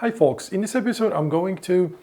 Hi folks, in this episode I'm going to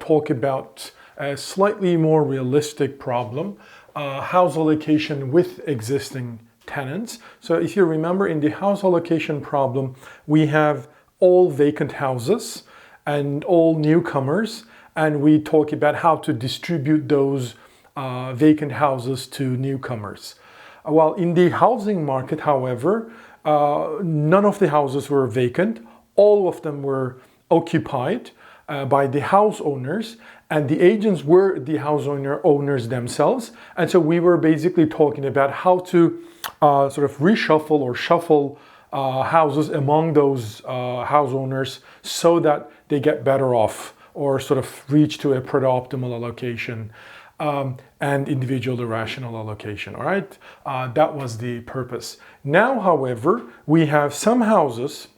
talk about a slightly more realistic problem, house allocation with existing tenants. So if you remember, in the house allocation problem we have all vacant houses and all newcomers, and we talk about how to distribute those vacant houses to newcomers. While in the housing market, however, none of the houses were vacant. All of them were occupied by the house owners, and the agents were the house owners themselves. And so we were basically talking about how to sort of reshuffle or shuffle houses among those house owners so that they get better off or sort of reach to a optimal allocation and individual irrational allocation. All right, that was the purpose. Now, however, we have some houses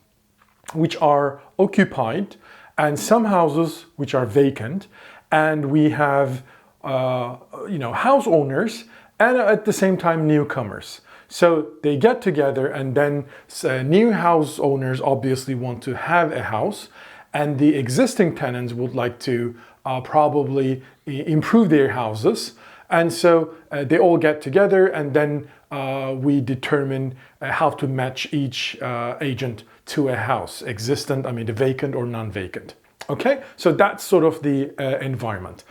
which are occupied and some houses which are vacant, and we have house owners and at the same time newcomers. So they get together, and then new house owners obviously want to have a house, and the existing tenants would like to probably improve their houses. And so they all get together, and then we determine how to match each agent to a house, existent, the vacant or non-vacant. Okay, so that's sort of the environment.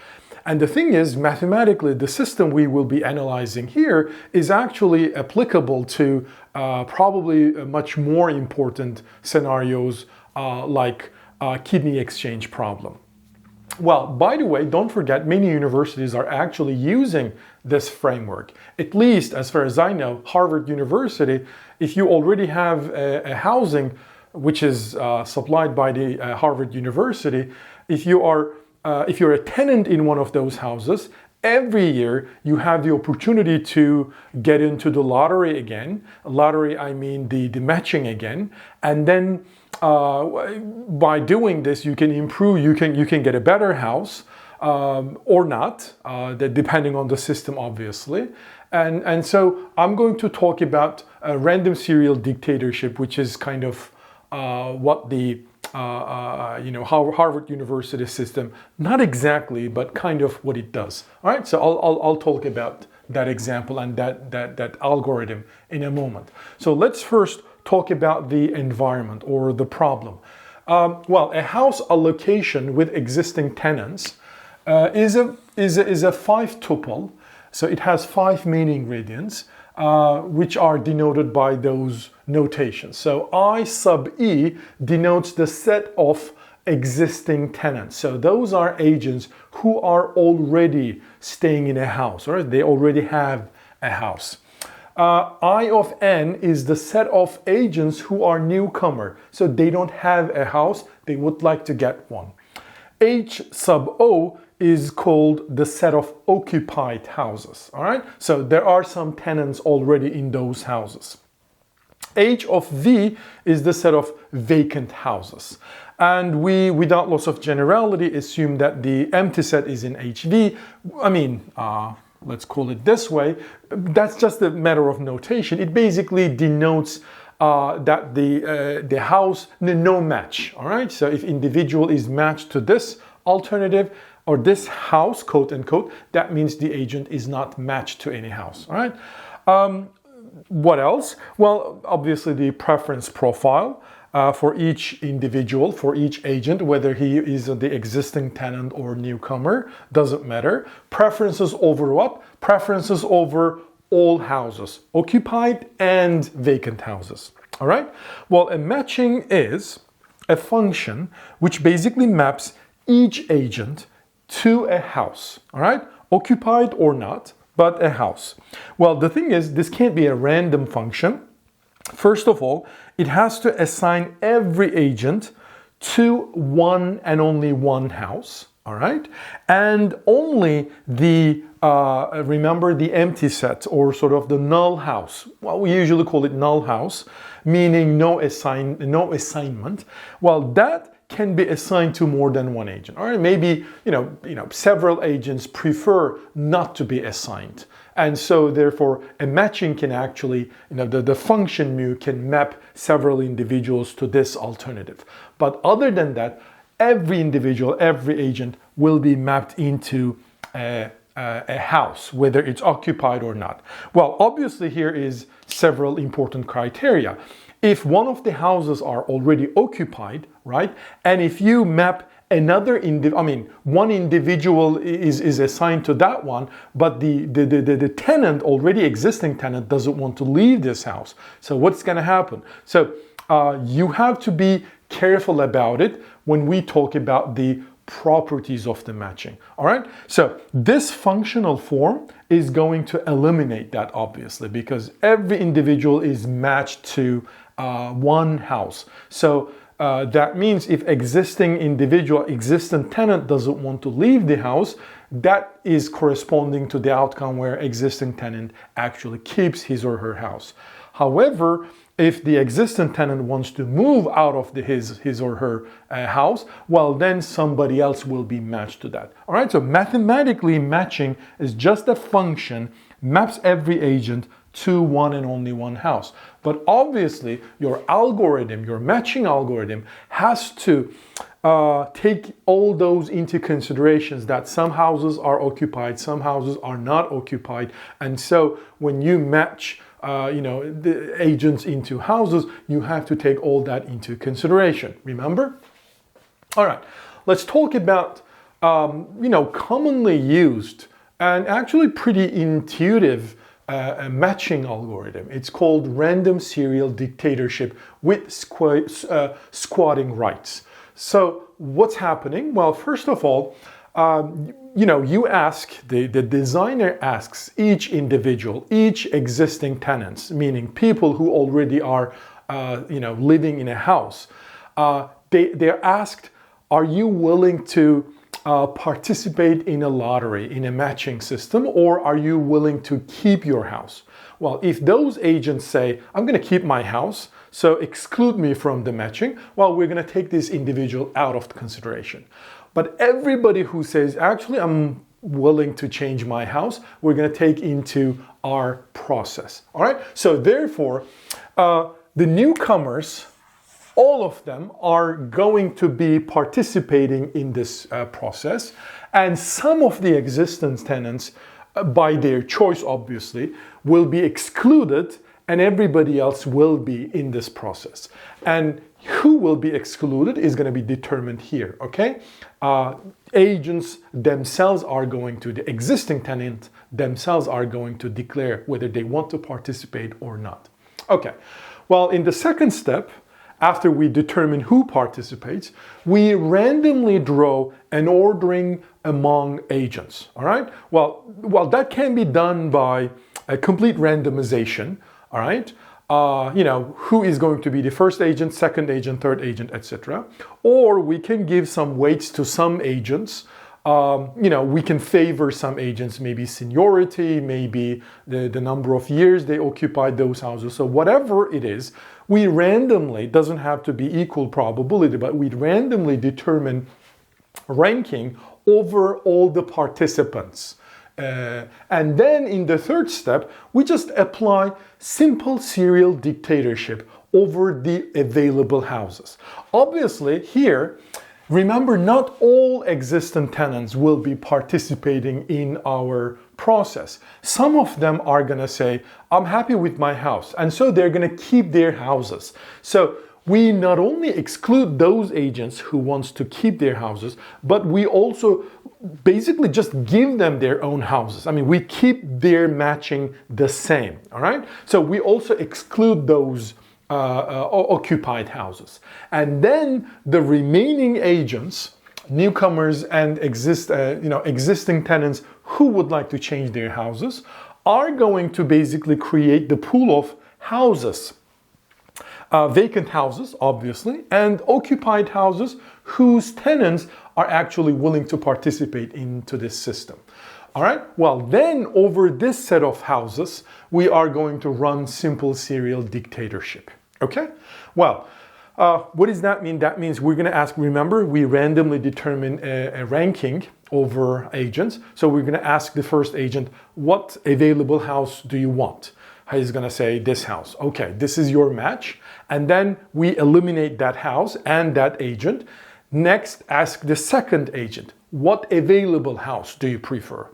And the thing is, mathematically, the system we will be analyzing here is actually applicable to probably much more important scenarios like kidney exchange problem. Well, by the way, don't forget, many universities are actually using this framework. At least, as far as I know, Harvard University, if you already have a housing which is supplied by the Harvard University, if you're a tenant in one of those houses, every year you have the opportunity to get into the lottery again. Lottery, I mean the matching again, and then by doing this, you can improve. You can get a better house or not, depending on the system, obviously. And so I'm going to talk about a random serial dictatorship, which is kind of what the Harvard University system, not exactly, but kind of what it does. All right, so I'll talk about that example and that algorithm in a moment. So let's first talk about the environment or the problem. Well, a house allocation with existing tenants is a 5 tuple. So it has 5 main ingredients, which are denoted by those notations. So I sub E denotes the set of existing tenants. So those are agents who are already staying in a house, right? They already have a house. I of N is the set of agents who are newcomer. So they don't have a house, they would like to get one. H sub O is called the set of occupied houses. All right, so there are some tenants already in those houses. H of V is the set of vacant houses. And we, without loss of generality, assume that the empty set is in HV. Let's call it this way. That's just a matter of notation. It basically denotes that the house, no match. All right, so if individual is matched to this alternative or this house, quote unquote, that means the agent is not matched to any house. All right. What else? Well, obviously the preference profile for each individual, for each agent, whether he is the existing tenant or newcomer, doesn't matter. Preferences over what? Preferences over all houses, occupied and vacant houses. All right? Well, a matching is a function which basically maps each agent to a house. All right? Occupied or not, but a house. Well, the thing is, this can't be a random function. First of all, it has to assign every agent to one and only one house, all right? And only the, remember the empty set or sort of the null house. Well, we usually call it null house, meaning no assignment. Well, that can be assigned to more than one agent. All right, maybe several agents prefer not to be assigned, and so therefore a matching can actually, the function mu can map several individuals to this alternative. But other than that, every individual, every agent will be mapped into a house, whether it's occupied or not. Well, obviously here is several important criteria. If one of the houses are already occupied, right, and if you map another one individual is assigned to that one, but the tenant, already existing tenant, doesn't want to leave this house. So what's going to happen? So you have to be careful about it when we talk about the properties of the matching. All right, so this functional form is going to eliminate that, obviously, because every individual is matched to one house. So that means if existing tenant doesn't want to leave the house, that is corresponding to the outcome where existing tenant actually keeps his or her house. However, if the existing tenant wants to move out of his or her house, well, then somebody else will be matched to that. All right, so mathematically matching is just a function, maps every agent to one and only one house. But obviously, your algorithm, your matching algorithm, has to take all those into considerations, that some houses are occupied, some houses are not occupied. And so when you match the agents into houses, you have to take all that into consideration. Remember? All right, let's talk about commonly used and actually pretty intuitive a matching algorithm. It's called random serial dictatorship with squatting rights. So what's happening? Well, first of all, you ask, the designer asks each individual, each existing tenants, meaning people who already are, living in a house, they're asked, are you willing to participate in a lottery, in a matching system, or are you willing to keep your house? Well, if those agents say, I'm going to keep my house, so exclude me from the matching, well, we're going to take this individual out of consideration. But everybody who says, actually, I'm willing to change my house, we're going to take into our process. All right? So therefore, the newcomers, all of them are going to be participating in this process. And some of the existing tenants, by their choice, obviously, will be excluded, and everybody else will be in this process. And who will be excluded is going to be determined here, okay? Agents themselves are going to, the existing tenant themselves are going to declare whether they want to participate or not. Okay, well, in the second step, after we determine who participates, we randomly draw an ordering among agents, all right? Well, that can be done by a complete randomization, all right? Who is going to be the first agent, second agent, third agent, etc. Or we can give some weights to some agents. We can favor some agents, maybe seniority, maybe the number of years they occupied those houses. So whatever it is, we randomly, it doesn't have to be equal probability, but we randomly determine ranking over all the participants. And then in the third step, we just apply simple serial dictatorship over the available houses. Obviously here, remember, not all existing tenants will be participating in our process. Some of them are going to say, I'm happy with my house, and so they're going to keep their houses. So we not only exclude those agents who wants to keep their houses, but we also basically just give them their own houses. I mean, we keep their matching the same, all right? So we also exclude those occupied houses. And then the remaining agents, newcomers and existing tenants who would like to change their houses, are going to basically create the pool of houses. Vacant houses, obviously, and occupied houses whose tenants are actually willing to participate into this system. All right, well, then over this set of houses, we are going to run simple serial dictatorship. Okay, well, What does that mean? That means we're going to ask, remember, we randomly determine a ranking over agents. So we're going to ask the first agent, what available house do you want? He's going to say this house. Okay, this is your match. And then we eliminate that house and that agent. Next, ask the second agent, what available house do you prefer?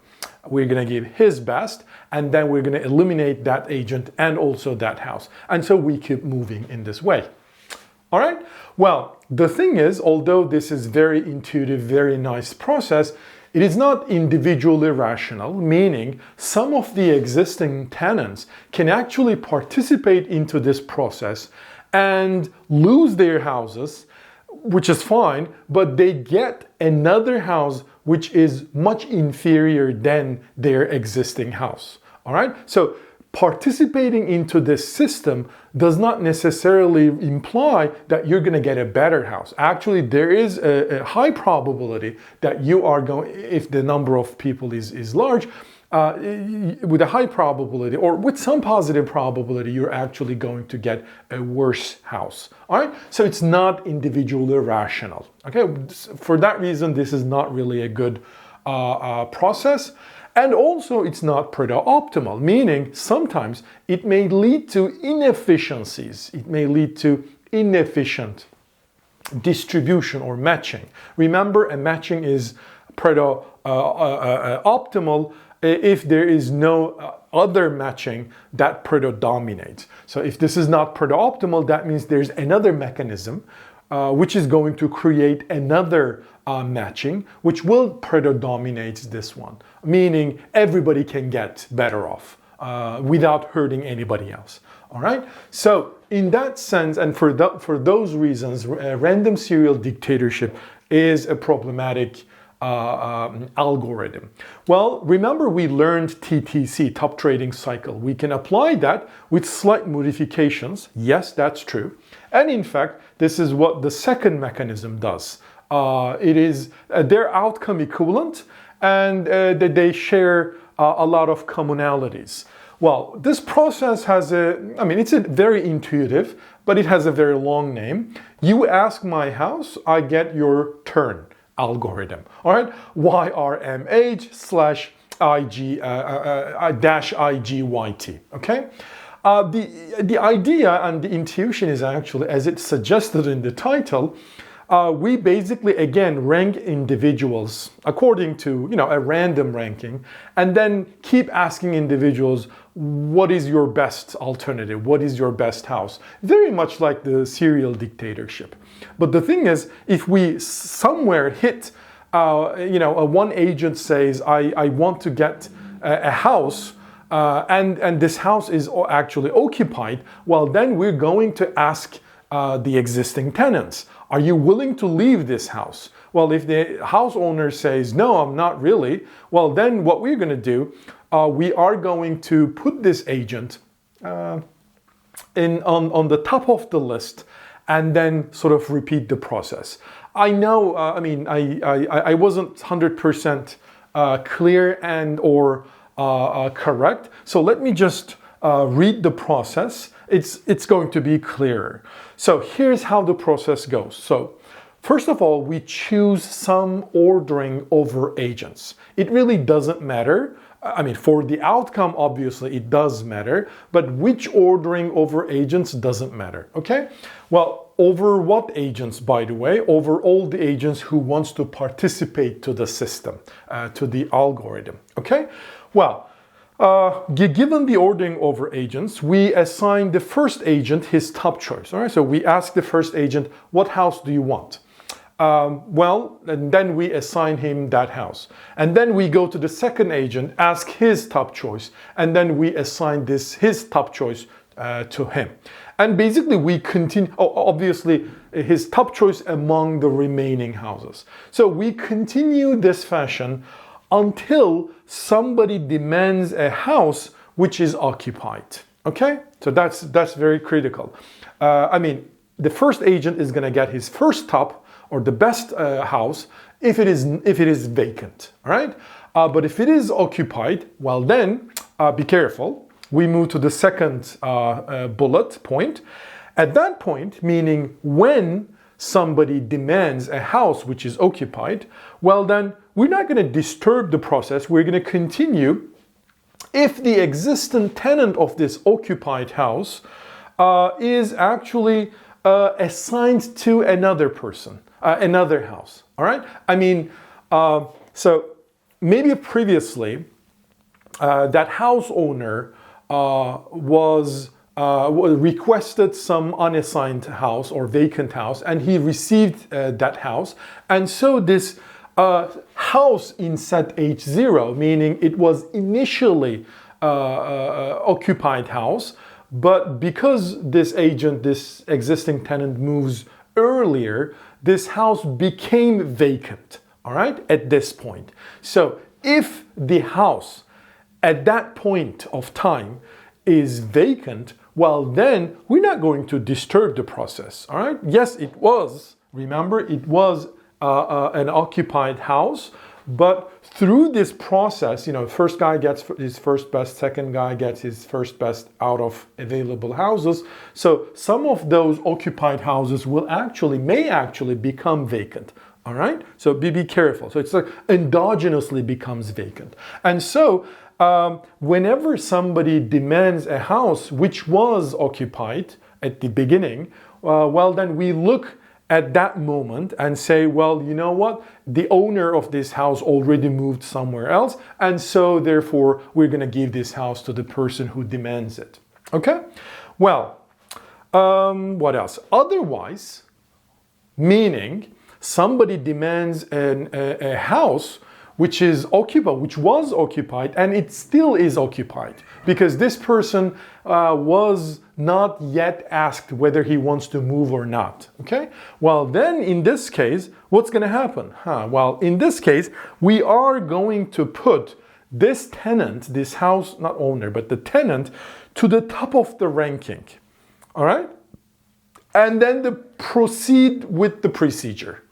We're going to give his best, and then we're going to eliminate that agent and also that house. And so we keep moving in this way. All right? Well, the thing is, although this is very intuitive, very nice process, it is not individually rational, meaning some of the existing tenants can actually participate into this process and lose their houses, which is fine, but they get another house which is much inferior than their existing house. All right? So participating into this system does not necessarily imply that you're going to get a better house. Actually, there is a high probability that you are going, if the number of people is large, with a high probability or with some positive probability, you're actually going to get a worse house. All right? So it's not individually rational. Okay? For that reason, this is not really a good process. And also, it's not optimal, meaning sometimes it may lead to inefficiencies. It may lead to inefficient distribution or matching. Remember, a matching is optimal if there is no other matching that predominates. So if this is not optimal, that means there's another mechanism which is going to create another matching, which will predominate this one, meaning everybody can get better off without hurting anybody else. All right? So in that sense, and for those reasons, random serial dictatorship is a problematic algorithm. Well, remember we learned TTC, top trading cycle. We can apply that with slight modifications. Yes, that's true. And in fact, this is what the second mechanism does. It is their outcome equivalent, and they share a lot of commonalities. Well, this process has it's very intuitive, but it has a very long name. You ask my house, I get your turn algorithm. All right, YRMH/IG-IGYT. Okay. The idea and the intuition is actually, as it's suggested in the title, we basically again rank individuals according to a random ranking, and then keep asking individuals, what is your best alternative? What is your best house? Very much like the serial dictatorship. But the thing is, if we somewhere hit, one agent says, I want to get a house, and this house is actually occupied, well, then we're going to ask the existing tenants, are you willing to leave this house? Well, if the house owner says, no, I'm not really, well, then what we're going to do, we are going to put this agent on the top of the list and then sort of repeat the process. I know, I wasn't 100% clear and or correct. So let me just read the process. It's going to be clearer. So here's how the process goes. So first of all, we choose some ordering over agents. It really doesn't matter. For the outcome, obviously, it does matter, but which ordering over agents doesn't matter, okay? Well, over what agents, by the way? Over all the agents who wants to participate to the system, to the algorithm, okay? Well, given the ordering over agents, we assign the first agent his top choice, all right? So we ask the first agent, what house do you want? And then we assign him that house. And then we go to the second agent, ask his top choice, and then we assign his top choice to him. And basically we continue, obviously his top choice among the remaining houses. So we continue this fashion until somebody demands a house which is occupied. Okay? So that's very critical. The first agent is going to get his first top or the best house if it is vacant, all right? But if it is occupied, well then, be careful. We move to the second bullet point, At that point, meaning when somebody demands a house which is occupied, well then we're not going to disturb the process. We're going to continue if the existing tenant of this occupied house is actually assigned to another person, another house. All right? I mean, so maybe previously that house owner requested some unassigned house or vacant house, and he received that house. And so this house in set H0, meaning it was initially occupied house, but because this agent, this existing tenant moves earlier, this house became vacant, all right, at this point. So if the house at that point of time is vacant, well then we're not going to disturb the process, all right? Yes, it was, remember, it was an occupied house, but through this process, first guy gets his first best, second guy gets his first best out of available houses. So some of those occupied houses may actually become vacant. All right, so be careful. So it's like endogenously becomes vacant. And so whenever somebody demands a house which was occupied at the beginning, well then we look at that moment and say, well, you know what? The owner of this house already moved somewhere else, and so therefore we're going to give this house to the person who demands it. Okay? Well, what else? Otherwise, meaning somebody demands a house which was occupied, and it still is occupied because this person was not yet asked whether he wants to move or not. Okay? Well, then in this case, what's going to happen? Well, in this case, we are going to put this tenant, this house, not owner, but the tenant, to the top of the ranking. All right? And then proceed with the procedure.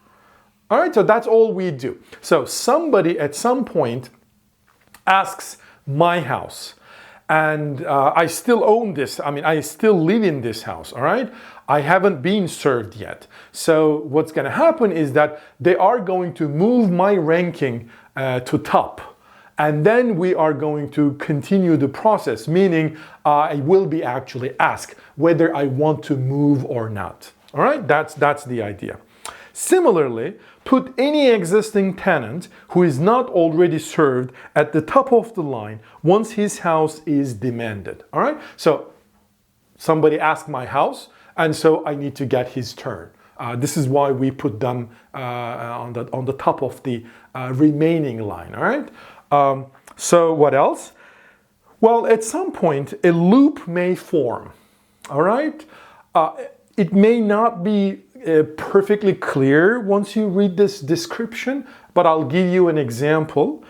All right, so that's all we do. So somebody at some point asks my house, and I still own this. I mean, I still live in this house, all right? I haven't been served yet. So what's going to happen is that they are going to move my ranking to top. And then we are going to continue the process, meaning I will be actually asked whether I want to move or not. All right, that's the idea. Similarly, put any existing tenant who is not already served at the top of the line once his house is demanded. All right? So somebody asked my house, and so I need to get his turn. This is why we put them on the top of the remaining line. All right? So what else? Well, at some point, a loop may form. All right? It may not be perfectly clear once you read this description, but I'll give you an example.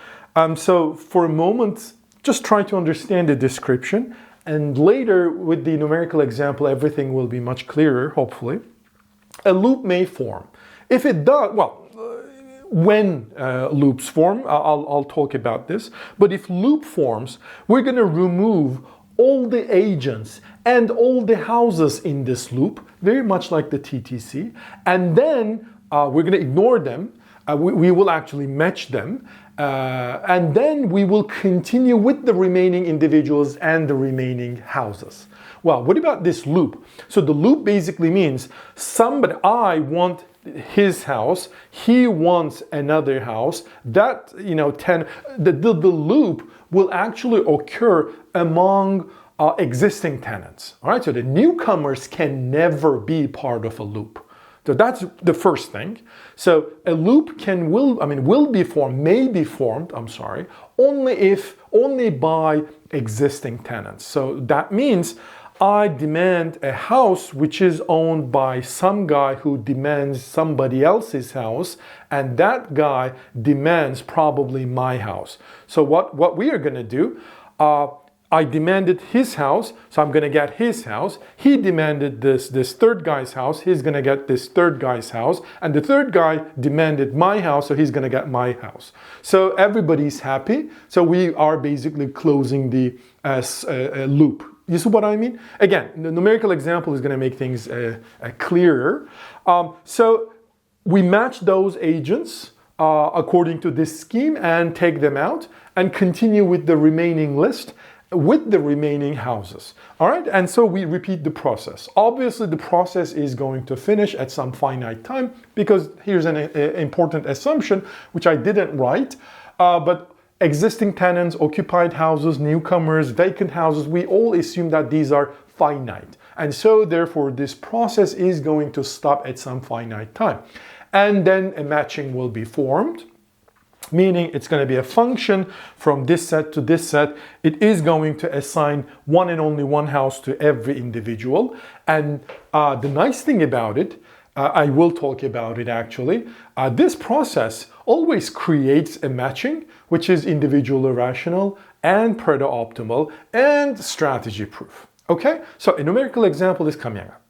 So for a moment, just try to understand the description, and later with the numerical example, everything will be much clearer, hopefully. A loop may form. If it does, well, when loops form, I'll talk about this, but if loop forms, we're going to remove all the agents and all the houses in this loop, very much like the TTC, and then we're going to ignore them. We will actually match them, and then we will continue with the remaining individuals and the remaining houses. Well, what about this loop? So the loop basically means I want his house, he wants another house. That, the loop will actually occur among existing tenants. All right, so the newcomers can never be part of a loop. So that's the first thing. So a loop may be formed, only by existing tenants. So that means I demand a house which is owned by some guy who demands somebody else's house, and that guy demands probably my house. So what we are going to do, I demanded his house, so I'm going to get his house. He demanded this third guy's house, he's going to get this third guy's house. And the third guy demanded my house, so he's going to get my house. So everybody's happy. So we are basically closing the loop. You see what I mean? Again, the numerical example is going to make things clearer. So we match those agents according to this scheme and take them out and continue with the remaining list with the remaining houses. All right, and so we repeat the process. Obviously, the process is going to finish at some finite time because here's an important assumption, which I didn't write, but existing tenants, occupied houses, newcomers, vacant houses, we all assume that these are finite. And so therefore, this process is going to stop at some finite time. And then a matching will be formed, meaning it's going to be a function from this set to this set. It is going to assign one and only one house to every individual. And the nice thing about it, I will talk about it actually, this process always creates a matching, which is individually rational and Pareto optimal and strategy proof. Okay, so a numerical example is coming up.